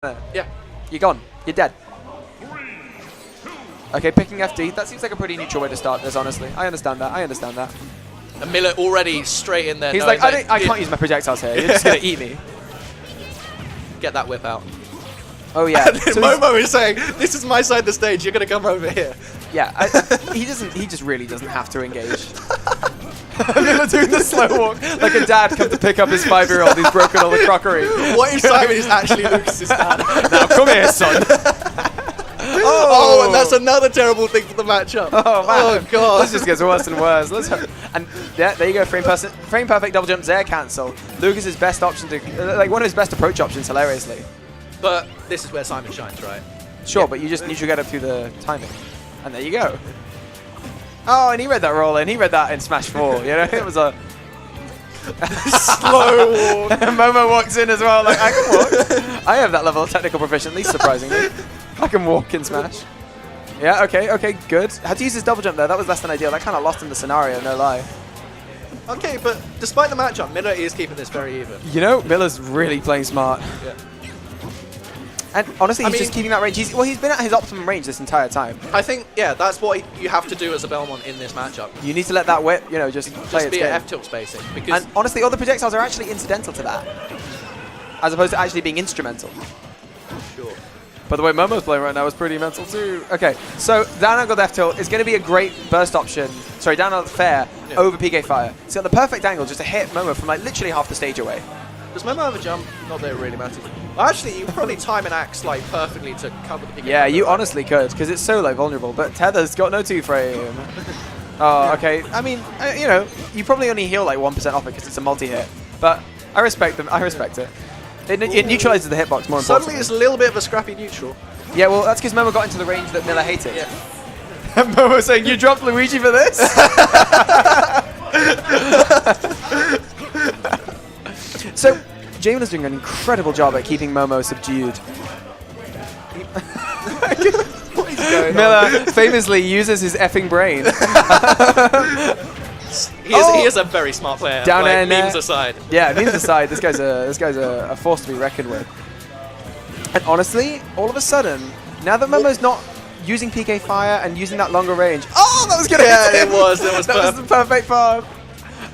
Yeah. You're gone. You're dead. Okay, picking FD. That seems like a pretty neutral way to start this, honestly. I understand that. And Miller already straight in there. He's like, I can't use my projectiles here. You're just going to eat me. Get that whip out. Oh, yeah. And then Momo is saying, this is my side of the stage. You're going to come over here. Yeah. He just really doesn't have to engage. Miller doing the slow walk. Like a dad come to pick up his 5-year-old who's broken all the crockery. What if Simon is actually Lucas's dad? Now, come here, son. Oh, and that's another terrible thing for the matchup. Oh, man. Oh, God. This just gets worse and worse. Let's hope. And yeah, there you go. Frame perfect double jump, Zaire cancel. Lucas's best option to, like one of his best approach options, hilariously. But this is where Simon shines, right? Sure, but you just need to get up through the timing. And there you go. Oh, and he read that roll in. He read that in Smash 4. You know, it was a slow walk. Momo walks in as well. Like, I can walk. I have that level of technical proficiency, surprisingly. I can walk in Smash. Yeah, okay, good. Had to use his double jump there. That was less than ideal. That kind of lost him the scenario, no lie. Okay, but despite the matchup, Miller is keeping this very even. You know, Miller's really playing smart. Yeah. And honestly, he's just keeping that range. He's been at his optimum range this entire time. I think, yeah, that's what you have to do as a Belmont in this matchup. You need to let that whip, you know, just play its be game. an F-tilt spacing. Because and honestly, all the projectiles are actually incidental to that, as opposed to actually being instrumental. Sure. But the way Momo's playing right now is pretty mental too. Okay, so down angle left tilt is going to be a great burst option. Sorry, down angle fair over PK Fire. It's got the perfect angle just to hit Momo from like literally half the stage away. Does Momo have a jump? Not that it really matters. Actually, you probably time an axe like perfectly to cover the PK. Yeah, you honestly could, because it's so like vulnerable. But Tether's got no 2-frame. Oh, okay. I mean, you know, you probably only heal like 1% off it because it's a multi-hit. But I respect them. I respect it. It neutralizes the hitbox more importantly. Suddenly it's a little bit of a scrappy neutral. Yeah, well, that's because Momo got into the range that Miller hated. Yeah. Momo saying, you dropped Luigi for this? So, J.Miller's doing an incredible job at keeping Momo subdued. What is going Miller famously uses his effing brain. He is a very smart player. Down like, air, memes aside. Yeah, memes aside, this guy's a force to be reckoned with. And honestly, all of a sudden, now that Momo's not using PK Fire and using that longer range, oh, that was gonna hit him. It was that was the perfect path.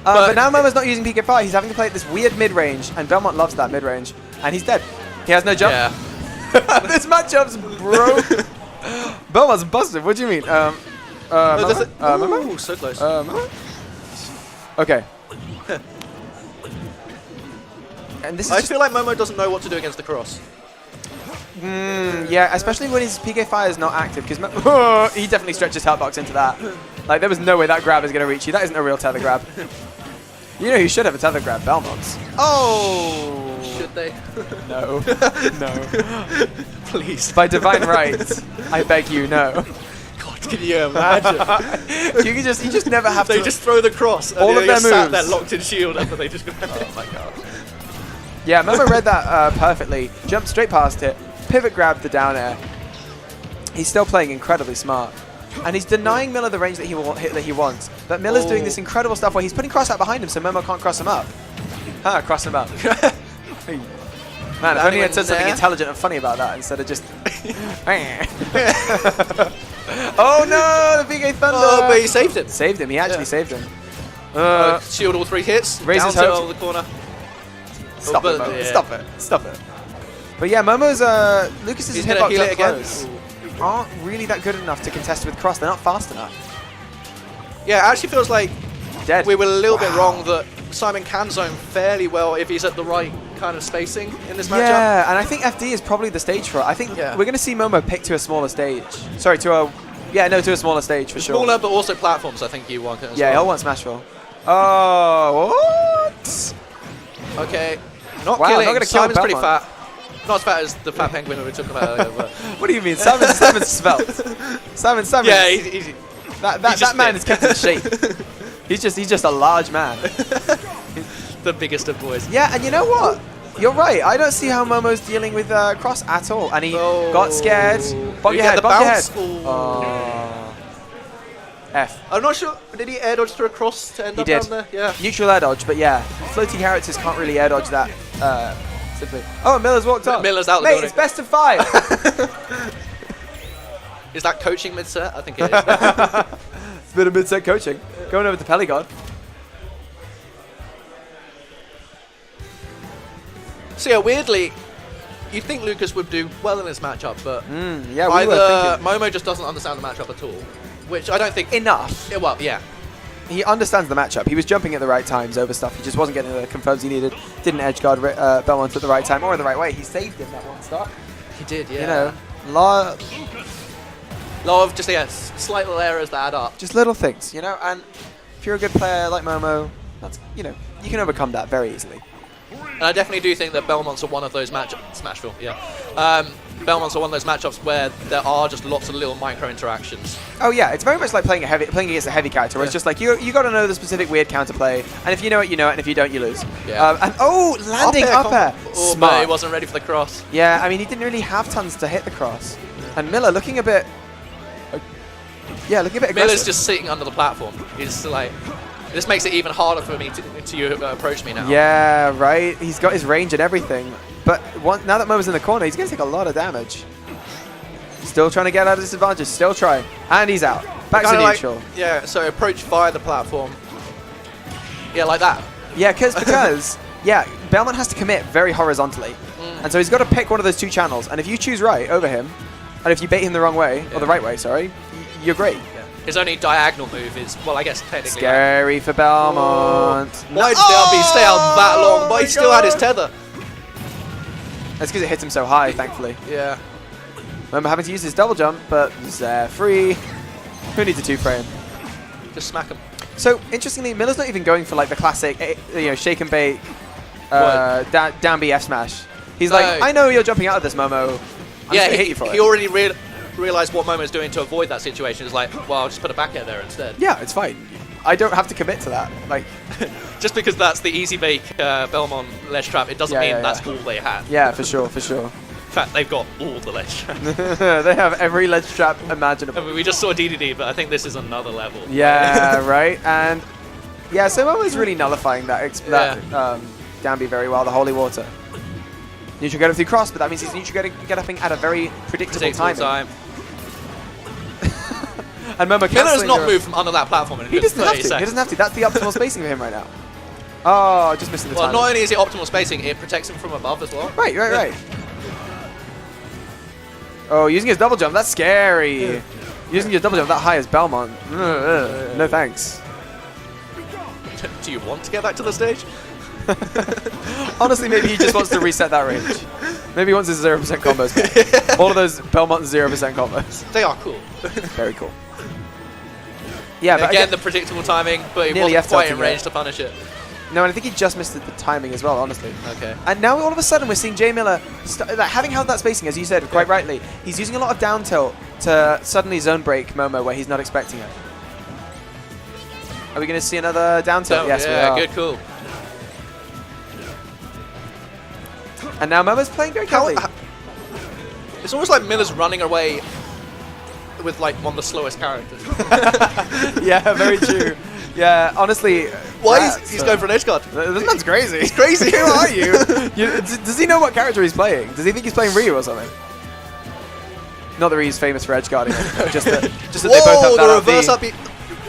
But now Momo's not using PK Fire. He's having to play at this weird mid range, and Belmont loves that mid range, and he's dead. He has no jump. Yeah. This matchup's broke. Belmont's busted. What do you mean? Momo? Ooh, so close. Okay. And this is I feel like Momo doesn't know what to do against the cross. Yeah, especially when his PK Fire is not active, because he definitely stretches Heartbox into that. Like, there was no way that grab is going to reach you. That isn't a real tether grab. You know who should have a tether grab? Belmont's. Oh! Should they? No. No. Please. By divine right, I beg you, no. God, can you imagine? You just never have to. They just throw the cross, and all of their sat moves. there locked in shield, and they just go, oh my god. Yeah, Momo read that perfectly. Jumped straight past it. Pivot grabbed the down air. He's still playing incredibly smart. And he's denying Miller the range that he wants. But Miller's doing this incredible stuff where he's putting cross out behind him so Momo can't cross him up. Cross him up. Man, if only I'd said something intelligent and funny about that instead of just... Oh no, the PK Thunder! Oh, but he saved it. Saved him, he actually saved him. Shield all 3 hits, Raises down hopes. to the corner. Stop it, Momo. Stop it. Stop it. But yeah, Momo's, Lucas's hitbox up close aren't really that good enough to contest with cross. They're not fast enough. Yeah, it actually feels like Dead. we were a little bit wrong that Simon can zone fairly well if he's at the right kind of spacing in this matchup. Yeah, and I think FD is probably the stage for it. I think we're going to see Momo pick to a smaller stage. Sorry, to a smaller stage for sure. Smaller, but also platforms, I think you want as well. He'll want Smashville. Oh, what? Okay. Not wow, killing. Not gonna kill Simon's pretty Belmont. fat. Not as fat as the fat penguin we took about earlier. But what do you mean? Simon's svelte. Simon. Yeah, that man is kept in shape. He's just a large man. The biggest of boys. Yeah, and you know what? You're right. I don't see how Momo's dealing with cross at all. And he got scared. Bump your head. Bump your head. Oh. F. I'm not sure. Did he air dodge through a cross to end up down there? Yeah. Neutral air dodge, but yeah, floaty characters can't really air dodge that Simply. Oh, Miller's walked up. Miller's out the Mate, building. it's best of 5. Is that coaching mid-set? I think it is. It's a bit of mid-set coaching. Going over to Polygon. So yeah, weirdly, you'd think Lucas would do well in this matchup, but Yeah, we were either thinking. Momo just doesn't understand the matchup at all, which I don't think... Enough. Yeah, well, yeah. He understands the matchup. He was jumping at the right times over stuff. He just wasn't getting the confirms he needed. Didn't edge guard Belmont at the right time or in the right way. He saved him that one stock. He did, yeah. You know, lot of just, yeah, slight little errors that add up. just little things, you know. And if you're a good player like Momo, that's, you know, you can overcome that very easily. And I definitely do think that Belmonts are one of those matchups. Smashville, yeah. Belmonts are one of those matchups where there are just lots of little micro interactions. Oh yeah, it's very much like playing against a heavy character, where it's just like you got to know the specific weird counterplay, and if you know it, you know it, and if you don't, you lose. Yeah. And landing up air, Oh, smart. but he wasn't ready for the cross. Yeah, I mean he didn't really have tons to hit the cross, and Miller looking a bit, looking a bit aggressive. Miller's just sitting under the platform. He's like, this makes it even harder for me to approach me now. Yeah, right. He's got his range and everything, but now that Momo's in the corner, he's going to take a lot of damage. Still trying to get out of disadvantage. Still trying, and he's out. Back to neutral. Yeah, so approach via the platform. Yeah, like that. Yeah, because yeah, Belmont has to commit very horizontally, and so he's got to pick one of those two channels. And if you choose right over him, and if you bait him the wrong way or the right way, sorry, you're great. Yeah. His only diagonal move is, well, I guess technically. Scary for Belmont. Why did DLB stay out that long? But he still had his tether. That's because it hit him so high, thankfully. Yeah. Remember having to use his double jump, but it's free. Who needs a 2-frame? Just smack him. So interestingly, Miller's not even going for like the classic, shake and bake, down B F smash. He's like, I know you're jumping out of this, Momo. I'm just gonna hit you for it. He already realized what Momo's doing to avoid that situation. He's like, well, I'll just put a back air there instead. Yeah, it's fine. I don't have to commit to that. Like, just because that's the easy bake Belmont ledge trap, it doesn't mean that's all they have. Yeah, for sure, for sure. In fact, they've got all the ledge traps. They have every ledge trap imaginable. I mean, we just saw DDD, but I think this is another level. Yeah, right. And yeah, so Momo's really nullifying that down B very well. The holy water. Neutral get up through cross, but that means he's neutral get upping at a very predictable time. And remember, Miller's not moved from under that platform in he doesn't have to. seconds. He doesn't have to. That's the optimal spacing for him right now. Oh, just missing the time. Well, not only is it optimal spacing, it protects him from above as well. Right. Oh, using his double jump. That's scary. Yeah. Using your double jump that high as Belmont. No thanks. Do you want to get back to the stage? Honestly, maybe he just wants to reset that range. Maybe he wants his 0% combos back. All of those Belmont 0% combos. They are cool. Very cool. Yeah, but again, the predictable timing, but he wasn't quite in range to punish it. No, and I think he just missed the timing as well, honestly. Okay. And now all of a sudden we're seeing J.Miller, having held that spacing, as you said quite rightly, he's using a lot of down tilt to suddenly zone break Momo where he's not expecting it. Are we going to see another down tilt? Yes, we are. Good call. And now Momo's playing very cleverly. It's almost like Miller's running away with like one of the slowest characters. Yeah, very true. Yeah, honestly. Why he's going for an edge guard? This man's crazy. He's crazy. Who are you? Does he know what character he's playing? Does he think he's playing Ryu or something? Not that Ryu's famous for edge guarding him, just that they both have that the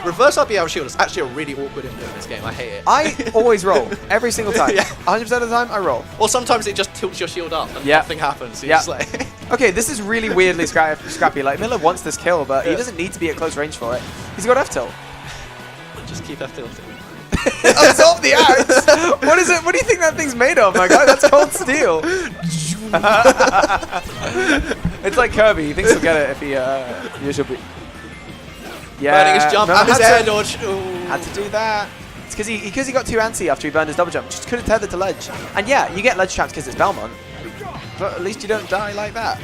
reverse up out shield is actually a really awkward input in this game. I hate it. I always roll every single time. 100% of the time, I roll. Or sometimes it just tilts your shield up and nothing happens. So like okay, this is really weirdly scrappy. Like Miller wants this kill, but he doesn't need to be at close range for it. He's got F tilt. Just keep F tilting. Absorb the axe. What is it? What do you think that thing's made of, my guy? That's cold steel. It's like Kirby. He thinks he'll get it if he should be. Yeah. Burning his jump and his air dodge. Had to do that. It's because he got too antsy after he burned his double jump. Just could have tethered to ledge. And yeah, you get ledge traps because it's Belmont. But at least you don't die like that.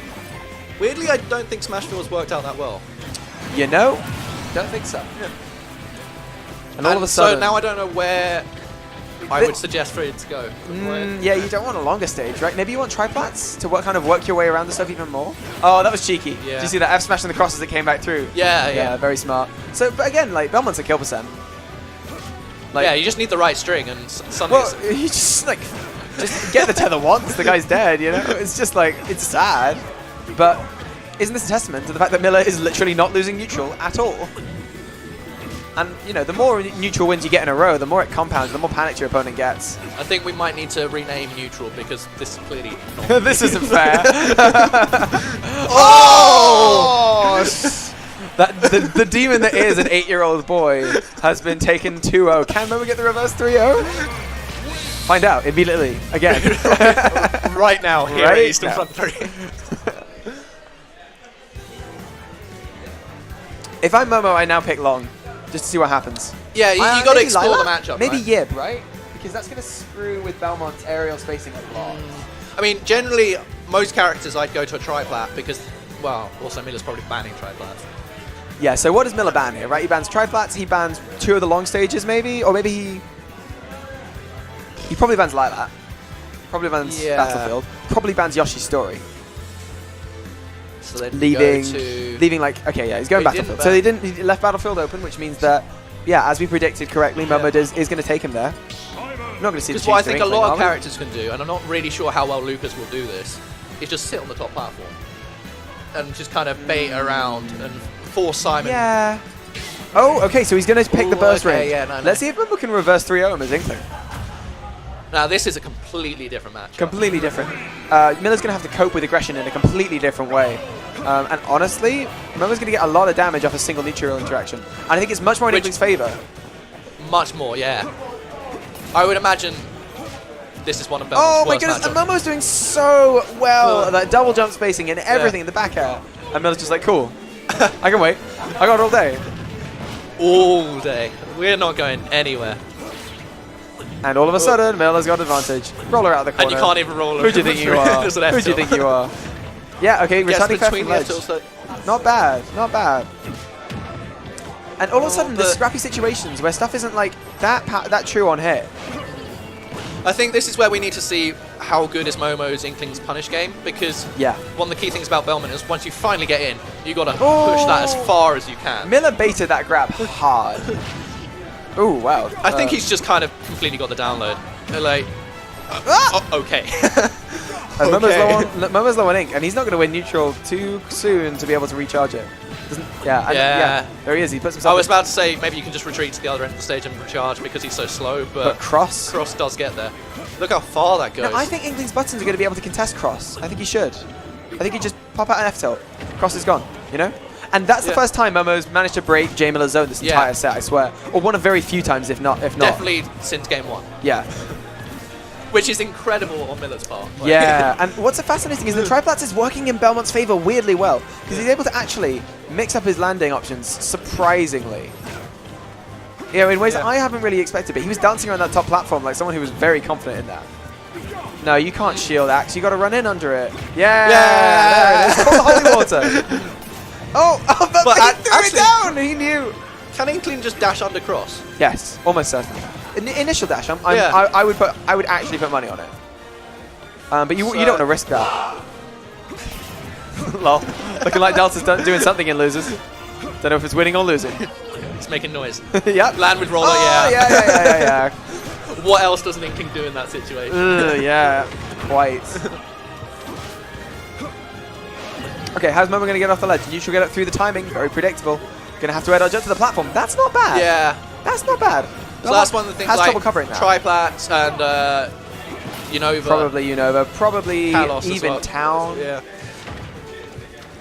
Weirdly, I don't think Smashville has worked out that well. You know? Don't think so. Yeah. And all of a sudden... So now I don't know where I would suggest for it to go. Yeah, you don't want a longer stage, right? Maybe you want triplats to kind of work your way around the stuff even more. Oh, that was cheeky. Yeah. Did you see that F smash and the cross as it came back through? Yeah. Very smart. So, but again, like, Belmont's a kill %. Like, yeah, you just need the right string and suddenly... Well, you just, like... Just get the tether once, the guy's dead, you know? It's just like, it's sad. But isn't this a testament to the fact that Miller is literally not losing neutral at all? And, you know, the more neutral wins you get in a row, the more it compounds, the more panicked your opponent gets. I think we might need to rename neutral because this is clearly not This isn't fair. Oh! The demon that is an 8-year-old boy has been taken 2-0. Can Momo get the reverse 3-0? Find out immediately. Again. Right now, here Right at Eastern now. Front 3. If I'm Momo, I now pick long. Just to see what happens. Yeah, you got to maybe explore Lilac? the matchup. Maybe right? Yib, right? Because that's going to screw with Belmont's aerial spacing a lot. I mean, generally, most characters I'd go to a triplat because, well, also Miller's probably banning triplats. Yeah, so what does Miller ban here, right? He bans triplats, he bans 2 of the long stages maybe, or maybe he probably bans Lilac. Probably bans Battlefield. Probably bans Yoshi's Story. So then Leaving like, okay, yeah, he's going Battlefield. So he left Battlefield open, which means that, yeah, as we predicted correctly, Momo is going to take him there. I'm not going to see the Because what I change to think a Inkling, lot are of we? characters can do, and I'm not really sure how well Lucas will do this, is just sit on the top platform and just kind of bait around and force Simon. Yeah. Oh, okay, so he's going to pick the burst range. Yeah, no. Let's see if Momo can reverse 3-0 him as Inkling. Now, this is a completely different match. Completely different. Miller's going to have to cope with aggression in a completely different way. And honestly, Momo's going to get a lot of damage off a single neutral interaction. And I think it's much more in Inkling's favour. Much more, yeah. I would imagine this is one of Belmont's Oh my worst goodness, and matchups. Momo's doing so well. That double jump spacing and everything in the back air. And Miller's just like, cool. I can wait. I got it all day. All day. We're not going anywhere. And all of a sudden, Miller's got advantage. Roller out of the corner. And you can't even roll. Who do you think you are? There's an F Who do you tilt. think you are? Yeah, okay, Gets returning fair from between the F ledge. tilts, so Not bad, not bad. And all of a sudden, there's but- scrappy situations where stuff isn't like that true on hit. I think this is where we need to see how good is Momo's Inkling's punish game, because Yeah. one of the key things about Belmont is once you finally get in, you got to push that as far as you can. Miller baited that grab hard. Ooh, wow. I think he's just kind of completely got the download. Like, okay. And Momo's low on ink, and he's not going to win neutral too soon to be able to recharge it. Yeah. There he is. He puts himself. I was about to say maybe you can just retreat to the other end of the stage and recharge because he's so slow, but Cross. Cross does get there. Look how far that goes. No, I think Inkling's buttons are going to be able to contest Cross. I think he should. I think he just pop out an F tilt. Cross is gone. You know. And that's the first time Momo's managed to break J.Miller's zone this entire set, I swear. Or one of very few times, if not. Definitely since game 1. Yeah. Which is incredible on Miller's part. Like, Yeah, and what's fascinating is the triplats is working in Belmont's favor weirdly well, because he's able to actually mix up his landing options surprisingly. You know, in ways that I haven't really expected, but he was dancing around that top platform like someone who was very confident in that. No, you can't shield Axe, you got to run in under it. Yeah, there it is. Call the holy water. But he threw actually- it down. He knew. Can Inkling just dash under Cross? Yes, almost certainly. Initial dash. Yeah. I would actually put money on it. But you don't want to risk that. Lol. Looking like Delta's doing something in losers. Don't know if it's winning or losing. It's making noise. Yep. Land with roller, Yeah. What else does an Inkling do in that situation? Yeah, quite. Okay, how's Momo going to get off the ledge? Neutral get up through the timing. Very predictable. Going to have to air dodge up to the platform. That's not bad. Yeah. That's not bad. So that's one of the things has like trouble covering that. triplats and Unova. Probably Unova. Probably Kalos as even well. Town. Yeah.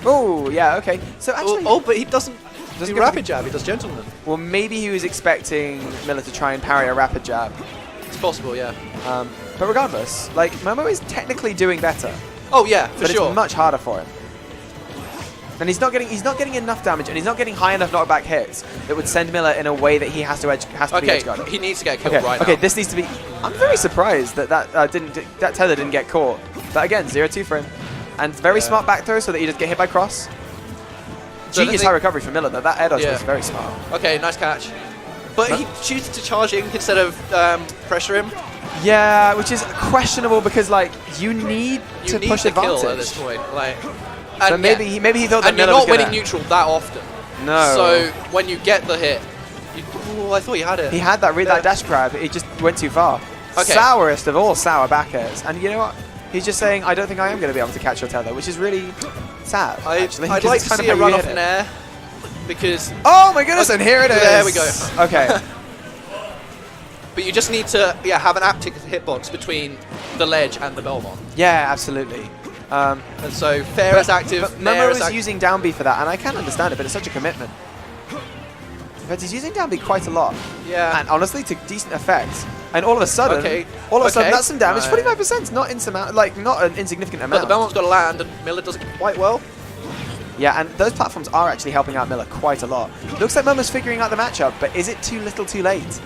Oh, yeah, okay. So actually... but he doesn't do go rapid jab, he does gentleman. Well, maybe he was expecting Miller to try and parry a rapid jab. It's possible, yeah. But regardless, like, Momo is technically doing better. Oh yeah, for But sure. it's much harder for him. And he's not getting enough damage, and he's not getting high enough knockback hits that would send Miller in a way that he has to be edge guarded. He needs to get killed Okay, right okay, now. this needs to be... I'm very surprised that that tether didn't get caught. But again, 0-2 for him. And very smart back throw so that he doesn't get hit by Cross. So Genius high recovery from Miller, though. That air dodge Yeah. was very smart. Okay, nice catch. But he chooses to charge Ink instead of pressure him. Yeah, which is questionable because, like, you need You to need push the advantage. kill at this point. Like, So and maybe he thought that and you're Miller was not winning gonna... neutral that often. No. So when you get the hit, I thought you had it. He had that dash grab. It just went too far. sourest of all sour back airs. And you know what? He's just saying, I don't think I am going to be able to catch your tether, which is really sad, actually. I'd like to see a run off an air, because... Oh my goodness, and here it is! There we go. Okay. But you just need to have an active hitbox between the ledge and the Belmont. Yeah, absolutely. And so fair as active, but Momo is using down B for that, and I can understand it, but it's such a commitment. But he's using down B quite a lot. Yeah. And honestly, to decent effect. And all of a sudden, that's some damage. 25%, not not an insignificant amount. But the Belmont's got to land, and Miller does it quite well. Yeah, and those platforms are actually helping out Miller quite a lot. Looks like Momo's figuring out the matchup, but is it too little too late?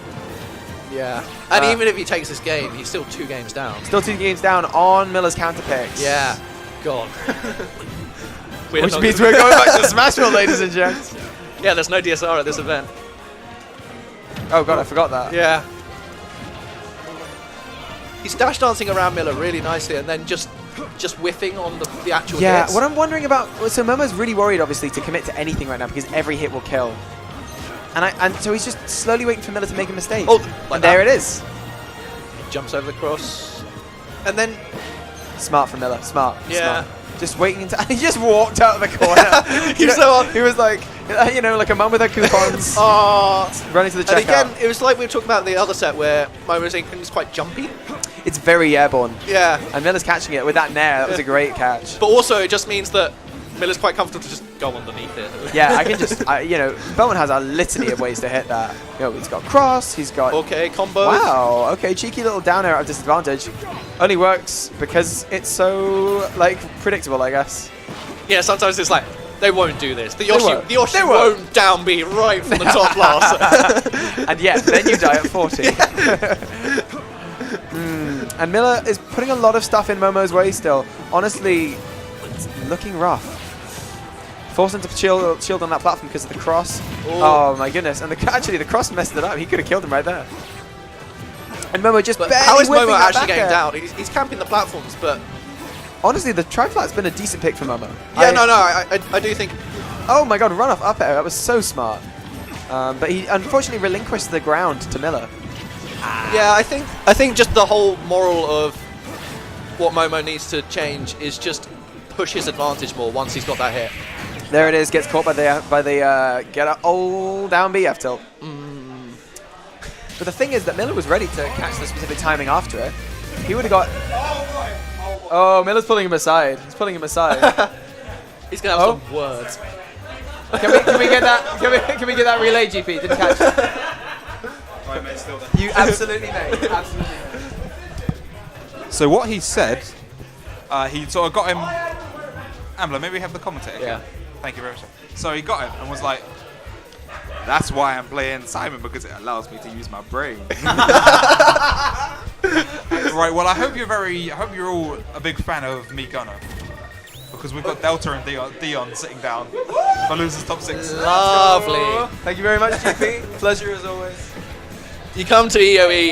Yeah. And even if he takes this game, he's still 2 games down. Still 2 games down on Miller's counter picks. Yeah. God. Which means we're going back to Smashville, ladies and gents. Yeah, there's no DSR at this event. Oh god, I forgot that. Yeah. He's dash dancing around Miller really nicely, and then just whiffing on the actual hits. What I'm wondering about... So Momo's really worried, obviously, to commit to anything right now, because every hit will kill. And so he's just slowly waiting for Miller to make a mistake. Oh, like there it is. He jumps over the cross. And then... Smart from Miller. Smart. Yeah. Smart. Just waiting until... He just walked out of the corner. He was like, like a mum with her coupons. Running to the checkout. And again, it was like we were talking about in the other set where Momo's Inkling is quite jumpy. It's very airborne. Yeah. And Miller's catching it with that nair. That was a great catch. But also, it just means that Miller's quite comfortable to just go underneath it. Yeah, I can just... Bowman has a litany of ways to hit that. He's got cross, he's got... Okay, combo. Wow, okay, cheeky little down air at a disadvantage. Only works because it's so, predictable, I guess. Yeah, sometimes it's like, they won't do this. The Yoshi won't down B right from the top last. And yet, then you die at 40. And Miller is putting a lot of stuff in Momo's way still. Honestly, it's looking rough. Forced him to shield on that platform because of the cross. Ooh. Oh my goodness. And actually the cross messed it up. He could have killed him right there. And Momo just barely how is Momo actually getting air. down? He's camping the platforms, but... Honestly, the tri-flat's been a decent pick for Momo. Yeah, I do think... Oh my god, run off up air. That was so smart. But he unfortunately relinquished the ground to Miller. Yeah, I think just the whole moral of what Momo needs to change is just push his advantage more once he's got that hit. There it is, gets caught by the get a old down B F tilt. But the thing is that Miller was ready to catch the specific timing after it. He would have got... Oh, Miller's pulling him aside. He's pulling him aside. He's gonna have some words. Can we get that? Can we get that relay, GP? Didn't catch it. You absolutely may. Absolutely may. So what he said, he sort of got him. Ambler, maybe we have the commentator. Yeah. Thank you very much. So he got him and was like, "That's why I'm playing Simon, because it allows me to use my brain." Right. Well, I hope you're all a big fan of me Gunner, because we've got Delta and Dion sitting down for losers top 6. Lovely. Thank you very much, GP. Pleasure as always. You come to EOE